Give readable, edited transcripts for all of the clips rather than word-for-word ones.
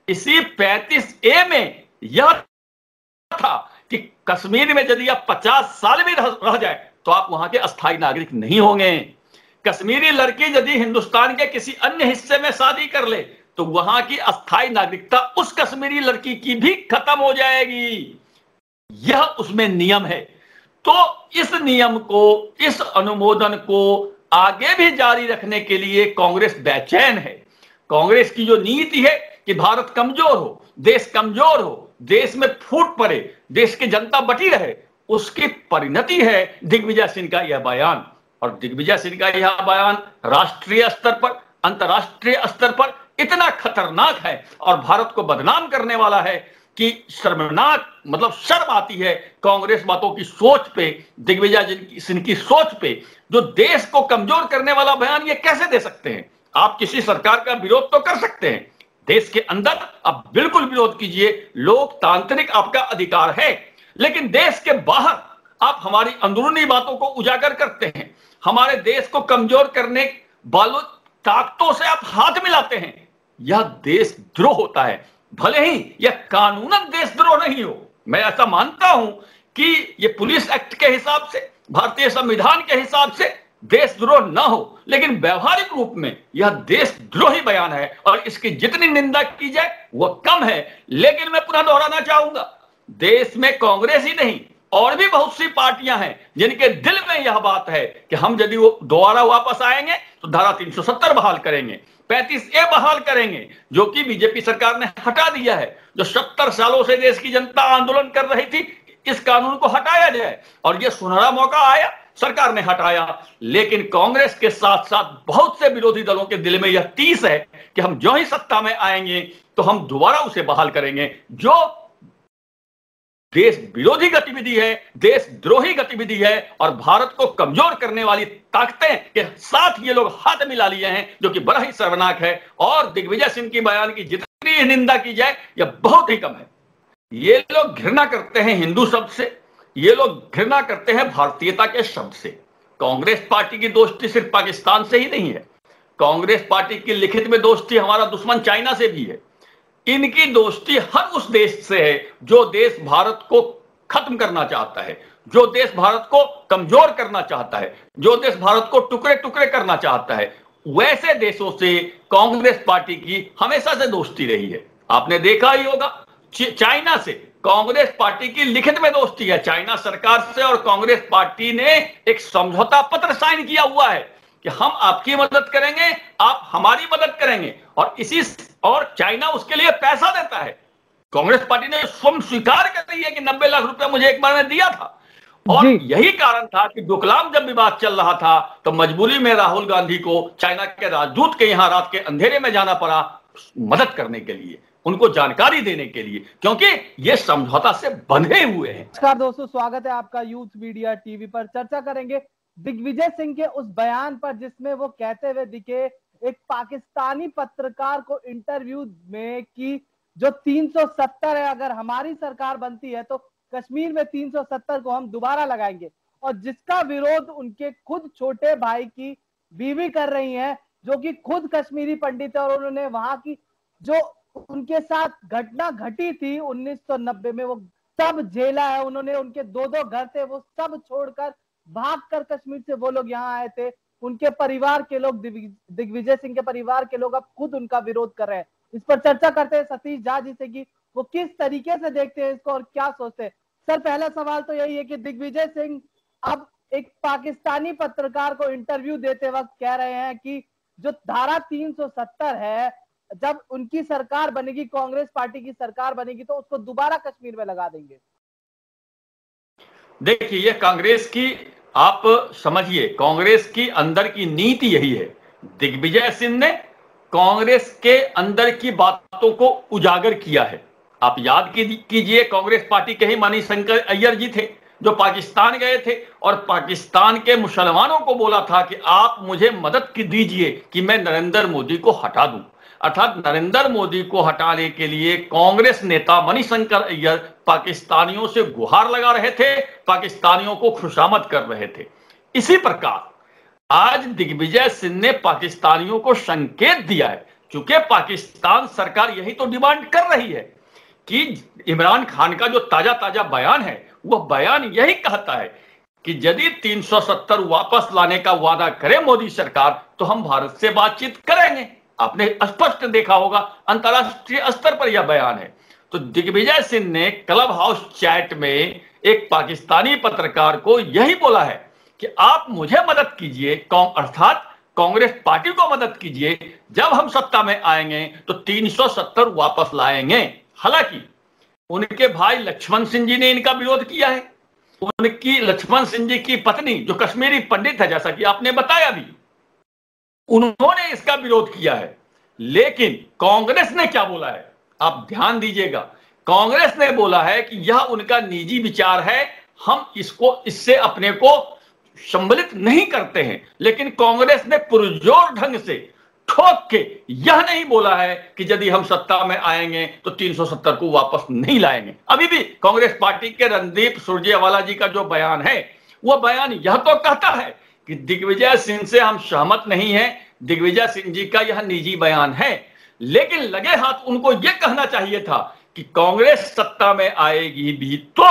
इसी 35A में यह था कि कश्मीर में यदि आप 50 साल भी रह जाए तो आप वहां के अस्थायी नागरिक नहीं होंगे। कश्मीरी लड़की यदि हिंदुस्तान के किसी अन्य हिस्से में शादी कर ले तो वहां की अस्थायी नागरिकता उस कश्मीरी लड़की की भी खत्म हो जाएगी। यह उसमें नियम है। तो इस नियम को, इस अनुमोदन को आगे भी जारी रखने के लिए कांग्रेस बेचैन है। कांग्रेस की जो नीति है कि भारत कमजोर हो, देश कमजोर हो, देश में फूट पड़े, देश की जनता बटी रहे, उसकी परिणति है दिग्विजय सिंह का यह बयान। और दिग्विजय सिंह का यह बयान राष्ट्रीय स्तर पर, अंतर्राष्ट्रीय स्तर पर इतना खतरनाक है और भारत को बदनाम करने वाला है कि शर्मनाक, मतलब शर्म आती है कांग्रेस बातों की सोच पे, दिग्विजय सिंह की सोच पे। जो देश को कमजोर करने वाला बयान ये कैसे दे सकते हैं? आप किसी सरकार का विरोध तो कर सकते हैं, देश के अंदर आप बिल्कुल विरोध कीजिए, लोकतांत्रिक आपका अधिकार है, लेकिन देश के बाहर आप हमारी अंदरूनी बातों को उजागर करते हैं, हमारे देश को कमजोर करने वालों ताकतों से आप हाथ मिलाते हैं। यह देशद्रोह होता है। भले ही यह कानूनन देशद्रोह नहीं हो, मैं ऐसा मानता हूं कि यह पुलिस एक्ट के हिसाब से, भारतीय संविधान के हिसाब से देशद्रोह ना हो, लेकिन व्यवहारिक रूप में यह देशद्रोही बयान है और इसकी जितनी निंदा की जाए वह कम है। लेकिन मैं पुनः दोहराना चाहूंगा, देश में कांग्रेस ही नहीं और भी बहुत सी पार्टियां हैं जिनके दिल में यह बात है कि हम यदि वो दोबारा वापस आएंगे तो धारा 370 बहाल करेंगे, 35A बहाल करेंगे, जो कि बीजेपी सरकार ने हटा दिया है। जो 70 सालों से देश की जनता आंदोलन कर रही थी इस कानून को हटाया जाए, और यह सुनहरा मौका आया, सरकार ने हटाया। लेकिन कांग्रेस के साथ साथ बहुत से विरोधी दलों के दिल में यह टीस है कि हम जो ही सत्ता में आएंगे तो हम दोबारा उसे बहाल करेंगे। जो देश विरोधी गतिविधि है, देशद्रोही गतिविधि है और भारत को कमजोर करने वाली ताकतें के साथ ये लोग हाथ मिला लिए हैं, जो कि बड़ा ही शर्मनाक है। और दिग्विजय सिंह की बयान की जितनी निंदा की जाए यह बहुत ही कम है। ये लोग घृणा करते हैं हिंदू शब्द से, ये लोग घृणा करते हैं भारतीयता के शब्द से। कांग्रेस पार्टी की दोस्ती सिर्फ पाकिस्तान से ही नहीं है, कांग्रेस पार्टी की लिखित में दोस्ती हमारा दुश्मन चाइना से भी है। इनकी दोस्ती हर उस देश से है जो देश भारत को खत्म करना चाहता है, जो देश भारत को कमजोर करना चाहता है, जो देश भारत को टुकड़े टुकड़े करना चाहता है। वैसे देशों से कांग्रेस पार्टी की हमेशा से दोस्ती रही है। आपने देखा ही होगा, चाइना से कांग्रेस पार्टी की लिखित में दोस्ती है, चाइना सरकार से, और कांग्रेस पार्टी ने एक समझौता पत्र साइन किया हुआ है कि हम आपकी मदद करेंगे, आप हमारी मदद करेंगे, और चाइना उसके लिए पैसा देता है। कांग्रेस पार्टी ने स्वयं स्वीकार कर रही है कि 90 लाख रुपया मुझे एक बार में दिया था। और यही कारण था कि डोकलाम जब विवाद चल रहा था तो मजबूरी में राहुल गांधी को चाइना के राजदूत के यहां रात के अंधेरे में जाना पड़ा मदद करने के लिए, उनको जानकारी देने के लिए, क्योंकि ये समझौता से बंधे हुए हैं। नमस्कार दोस्तों, स्वागत है आपका यूथ मीडिया टीवी पर। चर्चा करेंगे दिग्विजय सिंह के उस बयान पर जिसमें वो कहते हुए दिखे एक पाकिस्तानी पत्रकार को इंटरव्यू में कि जो 370 है, अगर हमारी सरकार बनती है तो कश्मीर में 370 को हम दोबारा लगाएंगे, और जिसका विरोध उनके खुद छोटे भाई की बीवी कर रही है, जो कि खुद कश्मीरी पंडित है, और उन्होंने वहां की जो उनके साथ घटना घटी थी 1990 में वो सब झेला है। उन्होंने, उनके दो घर थे वो सब छोड़कर भागकर कश्मीर से वो लोग यहाँ आए थे। उनके परिवार के लोग, दिग्विजय सिंह के परिवार के लोग अब खुद उनका विरोध कर रहे हैं। इस पर चर्चा करते हैं सतीश झा जी से कि वो किस तरीके से देखते हैं इसको और क्या सोचते हैं। सर, पहला सवाल तो यही है कि दिग्विजय सिंह अब एक पाकिस्तानी पत्रकार को इंटरव्यू देते वक्त कह रहे हैं कि जो धारा 370 है, जब उनकी सरकार बनेगी, कांग्रेस पार्टी की सरकार बनेगी, तो उसको दोबारा कश्मीर में लगा देंगे। देखिए, ये कांग्रेस की, आप समझिए, कांग्रेस की अंदर की नीति यही है। दिग्विजय सिंह ने कांग्रेस के अंदर की बातों को उजागर किया है। आप याद कीजिए, कांग्रेस पार्टी के ही मणिशंकर अय्यर जी थे जो पाकिस्तान गए थे और पाकिस्तान के मुसलमानों को बोला था कि आप मुझे मदद दीजिए कि मैं नरेंद्र मोदी को हटा दूं। अर्थात नरेंद्र मोदी को हटाने के लिए कांग्रेस नेता मणिशंकर अय्यर पाकिस्तानियों से गुहार लगा रहे थे, पाकिस्तानियों को खुशामद कर रहे थे। इसी प्रकार आज दिग्विजय सिंह ने पाकिस्तानियों को संकेत दिया है, चूंकि पाकिस्तान सरकार यही तो डिमांड कर रही है कि इमरान खान का जो ताजा ताजा बयान है, वह बयान यही कहता है कि यदि 370 वापस लाने का वादा करे मोदी सरकार तो हम भारत से बातचीत करेंगे। आपने स्पष्ट देखा होगा, अंतरराष्ट्रीय स्तर पर यह बयान है। तो दिग्विजय सिंह ने क्लब हाउस चैट में एक पाकिस्तानी पत्रकार को यही बोला है कि आप मुझे मदद कीजिए, अर्थात कांग्रेस पार्टी को मदद कीजिए, जब हम सत्ता में आएंगे तो 370 वापस लाएंगे। हालांकि उनके भाई लक्ष्मण सिंह जी ने इनका विरोध किया है। उनकी लक्ष्मण सिंह जी की पत्नी जो कश्मीरी पंडित है, जैसा कि आपने बताया भी, उन्होंने इसका विरोध किया है। लेकिन कांग्रेस ने क्या बोला है, आप ध्यान दीजिएगा। कांग्रेस ने बोला है कि यह उनका निजी विचार है, हम इससे अपने को सम्मिलित नहीं करते हैं। लेकिन कांग्रेस ने पुरजोर ढंग से ठोक के यह नहीं बोला है कि यदि हम सत्ता में आएंगे तो 370 को वापस नहीं लाएंगे। अभी भी कांग्रेस पार्टी के रणदीप सुरजेवाला जी का जो बयान है, वह बयान यह तो कहता है कि दिग्विजय सिंह से हम सहमत नहीं हैं, दिग्विजय सिंह जी का यह निजी बयान है। लेकिन लगे हाथ उनको यह कहना चाहिए था कि कांग्रेस सत्ता में आएगी भी तो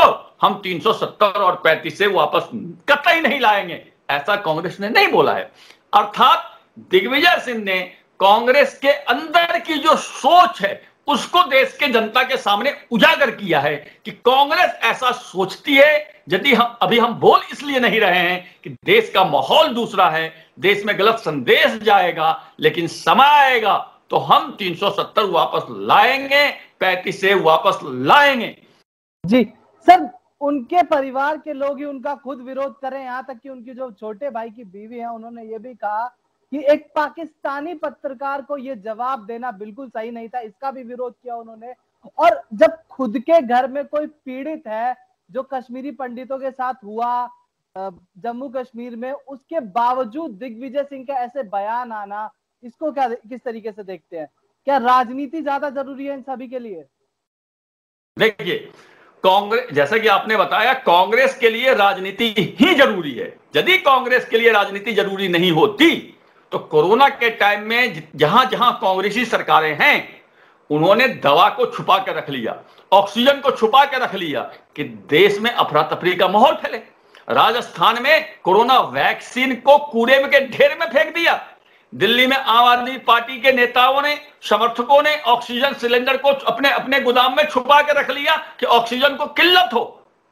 हम 370 और 35 से वापस कतई नहीं लाएंगे, ऐसा कांग्रेस ने नहीं बोला है। अर्थात दिग्विजय सिंह ने कांग्रेस के अंदर की जो सोच है उसको देश के जनता के सामने उजागर किया है कि कांग्रेस ऐसा सोचती है। यदि हम बोल इसलिए नहीं रहे हैं कि देश का माहौल दूसरा है, देश में गलत संदेश जाएगा, लेकिन समय आएगा तो हम 370 वापस लाएंगे, 35 से वापस लाएंगे। जी सर, उनके परिवार के लोग ही उनका खुद विरोध करें, यहाँ तक कि उनकी जो छोटे भाई की बीवी है, उन्होंने ये भी कहा कि एक पाकिस्तानी पत्रकार को ये जवाब देना बिल्कुल सही नहीं था, इसका भी विरोध किया उन्होंने। और जब खुद के घर में कोई पीड़ित है, जो कश्मीरी पंडितों के साथ हुआ जम्मू कश्मीर में, उसके बावजूद दिग्विजय सिंह का ऐसे बयान आना, इसको क्या किस तरीके से देखते हैं? क्या राजनीति ज्यादा जरूरी है इन सभी के लिए? देखिए, कांग्रेस, जैसा कि आपने बताया, कांग्रेस के लिए राजनीति ही जरूरी है। यदि कांग्रेस के लिए राजनीति जरूरी नहीं होती तो कोरोना के टाइम में जहां जहां कांग्रेसी सरकारें हैं, उन्होंने दवा को छुपा के रख लिया, ऑक्सीजन को छुपा के रख लिया कि देश में अफरा तफरी का माहौल फैले। राजस्थान में कोरोना वैक्सीन को कूड़े के ढेर में फेंक दिया। दिल्ली में आम आदमी पार्टी के नेताओं ने, समर्थकों ने ऑक्सीजन सिलेंडर को अपने अपने गोदाम में छुपा के रख लिया कि ऑक्सीजन को किल्लत हो।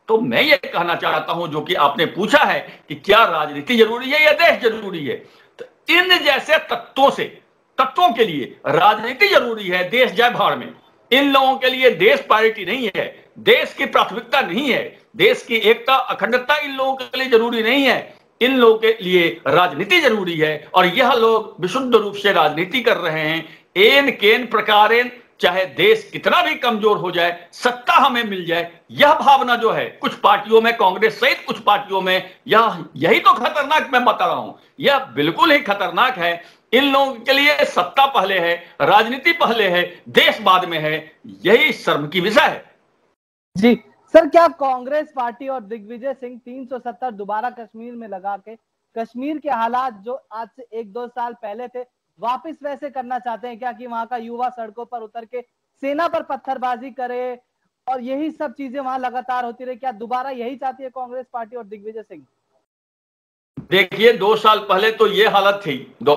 तो मैं ये कहना चाहता हूं, जो कि आपने पूछा है कि क्या राजनीति जरूरी है या देश जरूरी है, तो इन जैसे तत्वों के लिए राजनीति जरूरी है, देश जाए भाड़ में। इन लोगों के लिए देश प्रायोरिटी नहीं है, देश की प्राथमिकता नहीं है, देश की एकता अखंडता इन लोगों के लिए जरूरी नहीं है। इन लोगों के लिए राजनीति जरूरी है और यह लोग विशुद्ध रूप से राजनीति कर रहे हैं। एन केन प्रकारेण, चाहे देश कितना भी कमजोर हो जाए, सत्ता हमें मिल जाए, यह भावना जो है कुछ पार्टियों में, कांग्रेस सहित कुछ पार्टियों में, यही तो खतरनाक मैं बता रहा हूं। यह बिल्कुल ही खतरनाक है। इन लोगों के लिए सत्ता पहले है, राजनीति पहले है, देश बाद में है। यही शर्म की विषय है। जी सर, क्या कांग्रेस पार्टी और दिग्विजय सिंह 370 दोबारा कश्मीर में लगा के कश्मीर के हालात जो आज से 1-2 साल पहले थे वापस वैसे करना चाहते हैं क्या? कि वहां का युवा सड़कों पर उतर के सेना पर पत्थरबाजी करे और यही सब चीजें वहां लगातार होती रहे? क्या दोबारा यही चाहती है कांग्रेस पार्टी और दिग्विजय सिंह? देखिए, 2 साल पहले तो ये हालत थी,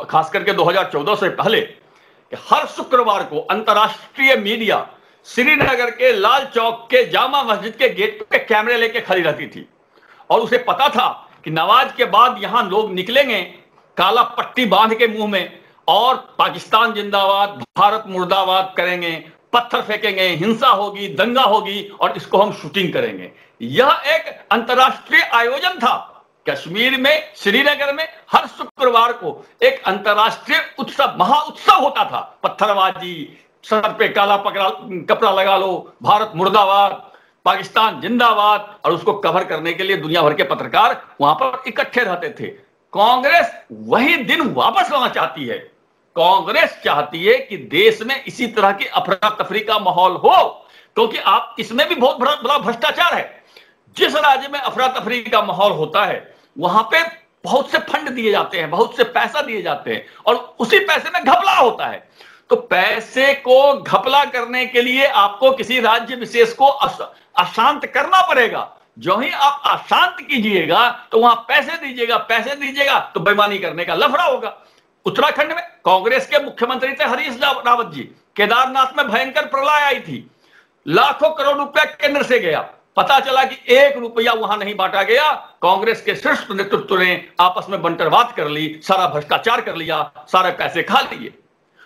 खास करके 2014 से पहले, कि हर शुक्रवार को अंतर्राष्ट्रीय मीडिया श्रीनगर के लाल चौक के जामा मस्जिद के गेट पे कैमरे लेके खड़ी रहती थी और उसे पता था कि नमाज के बाद यहां लोग निकलेंगे काला पट्टी बांध के मुंह में और पाकिस्तान जिंदाबाद, भारत मुर्दाबाद करेंगे, पत्थर फेंकेंगे, हिंसा होगी, दंगा होगी और इसको हम शूटिंग करेंगे। यह एक अंतर्राष्ट्रीय आयोजन था। कश्मीर में, श्रीनगर में हर शुक्रवार को एक अंतर्राष्ट्रीय उत्सव, महाउत्सव होता था। पत्थरबाजी, सर पे काला कपड़ा लगा लो, भारत मुर्दाबाद, पाकिस्तान जिंदाबाद, और उसको कवर करने के लिए दुनिया भर के पत्रकार वहां पर इकट्ठे रहते थे। कांग्रेस वही दिन वापस लाना चाहती है। कांग्रेस चाहती है कि देश में इसी तरह की अफरा तफरी का माहौल हो, क्योंकि आप इसमें भी बहुत बड़ा भ्रष्टाचार है। जिस राज्य में अफरा तफरी का माहौल होता है वहां पे बहुत से फंड दिए जाते हैं, बहुत से पैसा दिए जाते हैं और उसी पैसे में घपला होता है। तो पैसे को घपला करने के लिए आपको किसी राज्य विशेष को अशांत करना पड़ेगा। जो ही आप अशांत कीजिएगा तो वहां पैसे दीजिएगा तो बेईमानी करने का लफड़ा होगा। उत्तराखंड में कांग्रेस के मुख्यमंत्री थे हरीश रावत जी। केदारनाथ में भयंकर प्रलय आई थी, लाखों करोड़ रुपया केंद्र से गया, पता चला कि 1 रुपया वहां नहीं बांटा गया। कांग्रेस के शीर्ष नेतृत्व ने आपस में बंटरवाद कर ली, सारा भ्रष्टाचार कर लिया, सारे पैसे खा लिए।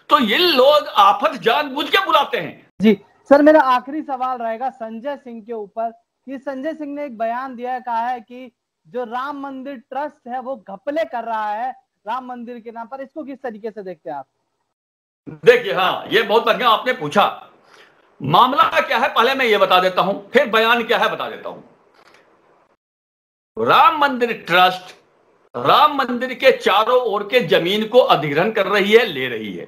तो ये लोग आफत जानबूझ के बुलाते हैं। जी सर, मेरा आखिरी सवाल रहेगा संजय सिंह के ऊपर कि संजय सिंह ने एक बयान दिया है, कहा है कि जो राम मंदिर ट्रस्ट है वो घपले कर रहा है राम मंदिर के नाम पर। इसको किस तरीके से देखते हैं आप? देखिए, हाँ, ये बहुत बढ़िया आपने पूछा। मामला क्या है पहले मैं ये बता देता हूं, फिर बयान क्या है बता देता हूं। राम मंदिर ट्रस्ट राम मंदिर के चारों ओर के जमीन को अधिग्रहण कर रही है, ले रही है,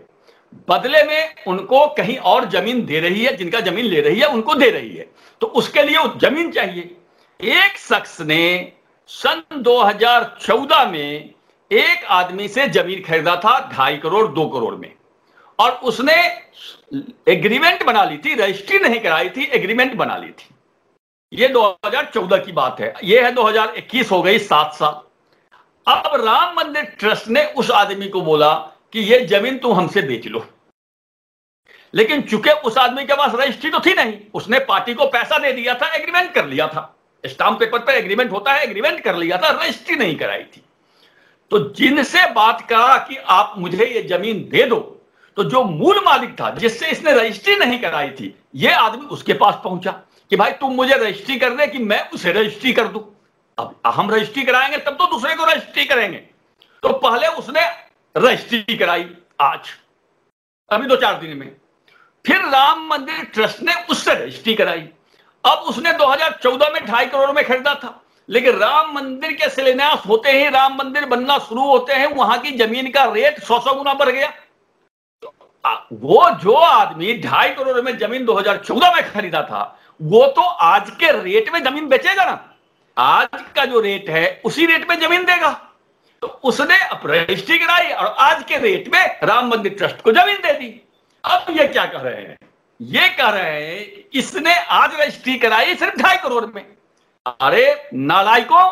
बदले में उनको कहीं और जमीन दे रही है, जिनका जमीन ले रही है उनको दे रही है, तो उसके लिए जमीन चाहिए। एक शख्स ने सन 2014 में एक आदमी से जमीन खरीदा था 2.5 करोड़ 2 करोड़ में, और उसने एग्रीमेंट बना ली थी, रजिस्ट्री नहीं कराई थी, एग्रीमेंट बना ली थी। ये 2014 की बात है, ये है 2021, हो गई 7 साल। अब राम मंदिर ट्रस्ट ने उस आदमी को बोला कि ये जमीन तुम हमसे बेच लो, लेकिन चूंकि उस आदमी के पास रजिस्ट्री तो थी नहीं, उसने पार्टी को पैसा दे दिया था, एग्रीमेंट कर लिया था, स्टाम्प पेपर पर एग्रीमेंट होता है, एग्रीमेंट कर लिया था, रजिस्ट्री नहीं कराई थी। तो जिनसे बात करा कि आप मुझे ये जमीन दे दो, तो जो मूल मालिक था जिससे इसने रजिस्ट्री नहीं कराई थी, ये आदमी उसके पास पहुंचा कि भाई तुम मुझे रजिस्ट्री कर दे कि मैं उसे रजिस्ट्री कर दूं। अब हम रजिस्ट्री कराएंगे तब तो दूसरे को रजिस्ट्री करेंगे। तो पहले उसने रजिस्ट्री कराई, आज अभी 2-4 दिन में, फिर राम मंदिर ट्रस्ट ने उससे रजिस्ट्री कराई। अब उसने 2014 में 2.5 करोड़ में खरीदा था, लेकिन राम मंदिर के शिलान्यास होते ही, राम मंदिर बनना शुरू होते हैं, वहां की जमीन का रेट 100 गुना बढ़ गया। तो वो जो आदमी 2.5 करोड़ में जमीन 2014 में खरीदा था, वो तो आज के रेट में जमीन बेचेगा ना, आज का जो रेट है उसी रेट में जमीन देगा। तो उसने अब रजिस्ट्री कराई और आज के रेट में राम मंदिर ट्रस्ट को जमीन दे दी। अब ये क्या कह रहे हैं, ये कह रहे हैं इसने आज रजिस्ट्री कराई सिर्फ 2.5 करोड़ में। अरे नालायकों,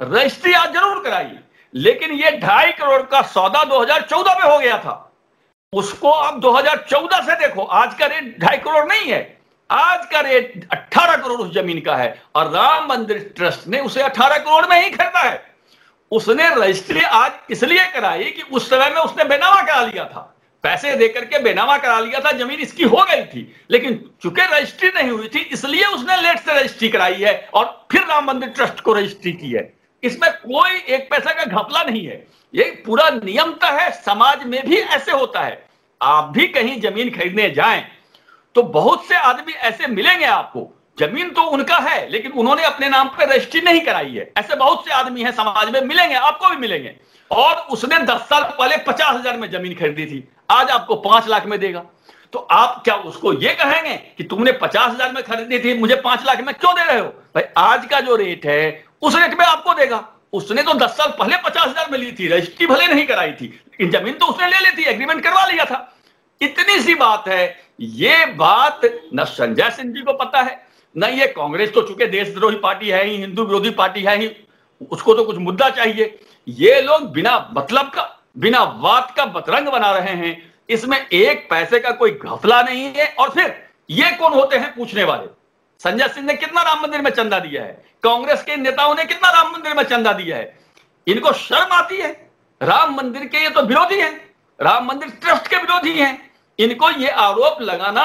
रजिस्ट्री आज जरूर कराई, लेकिन ये 2.5 करोड़ का सौदा 2014 में हो गया था, उसको अब 2014 से देखो, आज का रेट 2.5 करोड़ नहीं है, आज का रेट 18 करोड़ उस जमीन का है, और राम मंदिर ट्रस्ट ने उसे 18 करोड़ में ही खरीदा है। उसने रजिस्ट्री आज इसलिए कराई कि उस समय में उसने बेनामा करा लिया था, पैसे देकर के बेनामा करा लिया था, जमीन इसकी हो गई थी, लेकिन चूंकि रजिस्ट्री नहीं हुई थी इसलिए उसने लेट से रजिस्ट्री कराई है और फिर राम मंदिर ट्रस्ट को रजिस्ट्री की है। इसमें कोई एक पैसा का घपला नहीं है, ये पूरा नियमता है, समाज में भी ऐसे होता है। आप भी कहीं जमीन खरीदने जाएं तो बहुत से आदमी ऐसे मिलेंगे आपको, जमीन तो उनका है लेकिन उन्होंने अपने नाम पर रजिस्ट्री नहीं कराई है, ऐसे बहुत से आदमी हैं समाज में, मिलेंगे, आपको भी मिलेंगे। और उसने 10 साल पहले 50,000 में जमीन खरीदी थी, आज आपको 5 लाख में देगा, तो आप क्या उसको ये कहेंगे कि तुमने 50,000 में खरीदी थी, मुझे 5 लाख में क्यों दे रहे हो? भाई आज का जो रेट है उस रेट में आपको देगा। उसने तो 10 साल पहले 50,000 में ली थी, रजिस्ट्री भले नहीं कराई थी, लेकिन जमीन तो उसने ले ली थी, एग्रीमेंट करवा लिया था। इतनी सी बात है। ये बात न संजय सिंह जी को पता है, न ये कांग्रेस, तो चूंकि देशद्रोही पार्टी है ही, हिंदू विरोधी पार्टी है ही, उसको तो कुछ मुद्दा चाहिए। ये लोग बिना मतलब का, बिना बात का बतरंग बना रहे हैं, इसमें एक पैसे का कोई घपला नहीं है। और फिर ये कौन होते हैं पूछने वाले? संजय सिंह ने कितना राम मंदिर में चंदा दिया है, कांग्रेस के नेताओं ने कितना राम मंदिर में चंदा दिया है? इनको शर्म आती है? राम मंदिर के ये तो विरोधी हैं, राम मंदिर ट्रस्ट के विरोधी हैं, इनको ये आरोप लगाना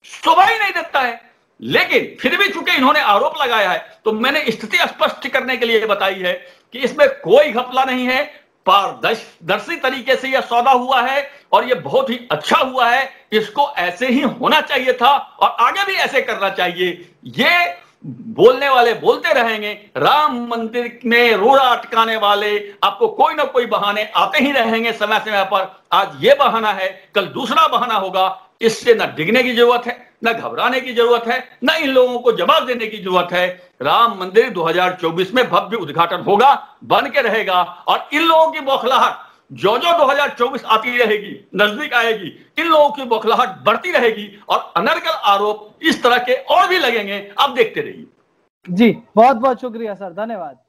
शोभा ही नहीं देता है। लेकिन फिर भी चूंकि इन्होंने आरोप लगाया है तो मैंने स्थिति स्पष्ट करने के लिए बताई है कि इसमें कोई घपला नहीं है, पारदर्शी तरीके से यह सौदा हुआ है और यह बहुत ही अच्छा हुआ है। इसको ऐसे ही होना चाहिए था और आगे भी ऐसे करना चाहिए। ये बोलने वाले बोलते रहेंगे, राम मंदिर में रोड़ा अटकाने वाले आपको कोई ना कोई बहाने आते ही रहेंगे समय समय पर। आज ये बहाना है, कल दूसरा बहाना होगा। इससे न डिगने की जरूरत है, न घबराने की जरूरत है, न इन लोगों को जवाब देने की जरूरत है। राम मंदिर 2024 में भव्य उद्घाटन होगा, बन के रहेगा। और इन लोगों की बौखलाहट जो जो 2024 आती रहेगी, नजदीक आएगी, इन लोगों की बौखलाहट बढ़ती रहेगी और अनर्गल आरोप इस तरह के और भी लगेंगे। आप देखते रहिए। जी, बहुत बहुत शुक्रिया सर, धन्यवाद।